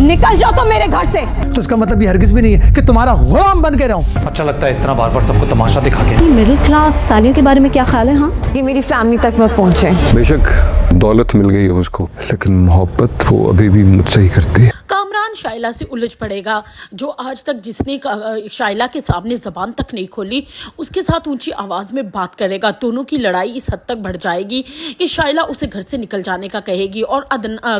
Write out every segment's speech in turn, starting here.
निकल जाओ तो मेरे घर से। तो इसका मतलब ये हरगिज भी नहीं है कि तुम्हारा गुलाम बन के रहूं। अच्छा लगता है इस तरह बार बार सबको तमाशा दिखा के। मिडिल क्लास सालियों के बारे में क्या ख्याल है? हाँ, ये मेरी फैमिली तक मत पहुंचे। बेशक दौलत मिल गई है उसको, लेकिन मोहब्बत वो अभी भी मुझसे ही करती है। कामरान शाइला से उलझ पड़ेगा। जो आज तक जिसने शाइला के सामने जबान तक नहीं खोली, उसके साथ ऊंची आवाज में बात करेगा। दोनों की लड़ाई इस हद तक बढ़ जाएगी कि शाइला उसे घर से निकल जाने का कहेगी। और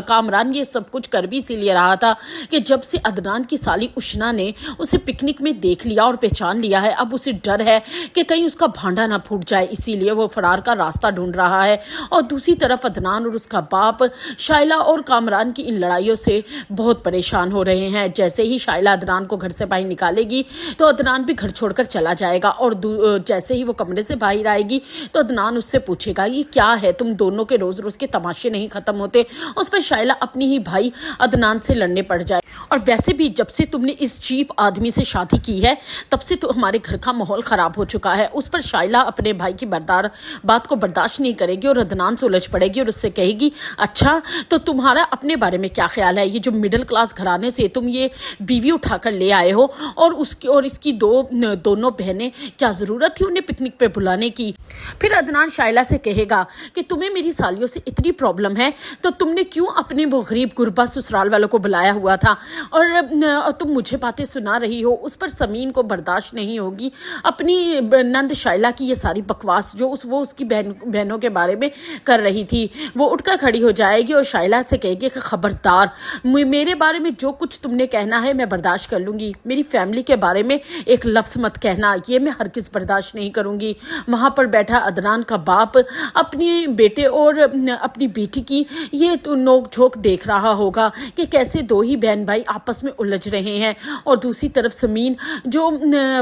कामरान ये सब कुछ कर भी इसीलिए रहा था कि जब से अदनान की साली उशना ने उसे पिकनिक में देख लिया और पहचान लिया है, अब उसे डर है कि कहीं उसका भांडा ना फूट जाए, इसीलिए वो फरार का रास्ता ढूंढ रहा है। और दूसरी तरफ अदनान और उसका बाप शाइला और कामरान की इन लड़ाइयों से बहुत परेशान हो रहे हैं। जैसे ही शाइला अदनान को घर से बाहर निकालेगी तो अदनान भी घर छोड़कर चला जाएगा। और जैसे ही वो कमरे से बाहर आएगी तो अदनान उससे पूछेगा ये क्या है, तुम दोनों के रोज रोज के तमाशे नहीं खत्म होते। उस पर शाइला अपनी ही भाई अदनान से लड़ने पड़ जाए। और वैसे भी जब से तुमने इस चीप आदमी से शादी की है तब से तो हमारे घर का माहौल खराब हो चुका है। उस पर शाइला अपने भाई की बात को बर्दाश्त नहीं करेगी और अदनान से उलझ पड़ेगी और उससे कहेगी अच्छा तो तुम्हारा अपने बारे में क्या ख्याल है, ये जो मिडिल क्लास घराने से तुम ये बीवी उठाकर ले आए हो और इसकी दोनों बहनें, क्या जरूरत थी उन्हें पिकनिक पे बुलाने की। फिर अदनान शाइला से कहेगा कि तुम्हें मेरी सालियों से इतनी प्रॉब्लम है तो तुमने क्यों अपने वो गरीब गुरबा ससुराल वालों को बुलाया हुआ था और तुम मुझे बातें सुना रही हो। उस पर समीन को बर्दाश्त नहीं होगी अपनी नंद शाइला की ये सारी बकवास जो वो उसकी बहनों के बारे में कर रही थी। वो उठकर खड़ी हो जाएगी और शाइला से कहेगी कि खबरदार, मेरे बारे में जो कुछ तुमने कहना है मैं बर्दाश्त कर लूंगी, मेरी फैमिली के बारे में एक लफ्ज़ मत कहना, ये मैं हरगिज़ बर्दाश्त नहीं करूंगी। वहाँ पर बैठा अदनान का बाप अपने बेटे और अपनी बेटी की ये तो नोक झोंक देख रहा होगा कि कैसे दो ही बहन भाई आपस में उलझ रहे हैं। और दूसरी तरफ समीन जो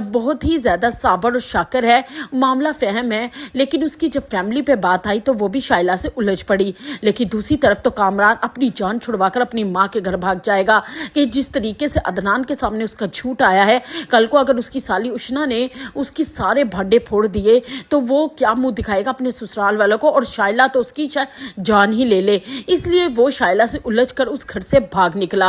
बहुत ही ज़्यादा साबर और शाकर है, मामला फहम है, लेकिन उसकी जब फैमिली पे बात आई तो वो भी शाइला से उलझ पड़ी। लेकिन दूसरी तरफ तो कामरान अपनी जान छुड़वाकर अपनी माँ के घर भाग जाएगा कि जिस तरीके से अदनान के सामने उसका झूठ आया है, कल को अगर उसकी साली उशना ने उसकी सारे भांडे फोड़ दिए तो वो क्या मुंह दिखाएगा अपने ससुराल वालों को, और शाइला तो उसकी जान ही ले ले। इसलिए वो शाइला से उलझकर उस घर से भाग निकला।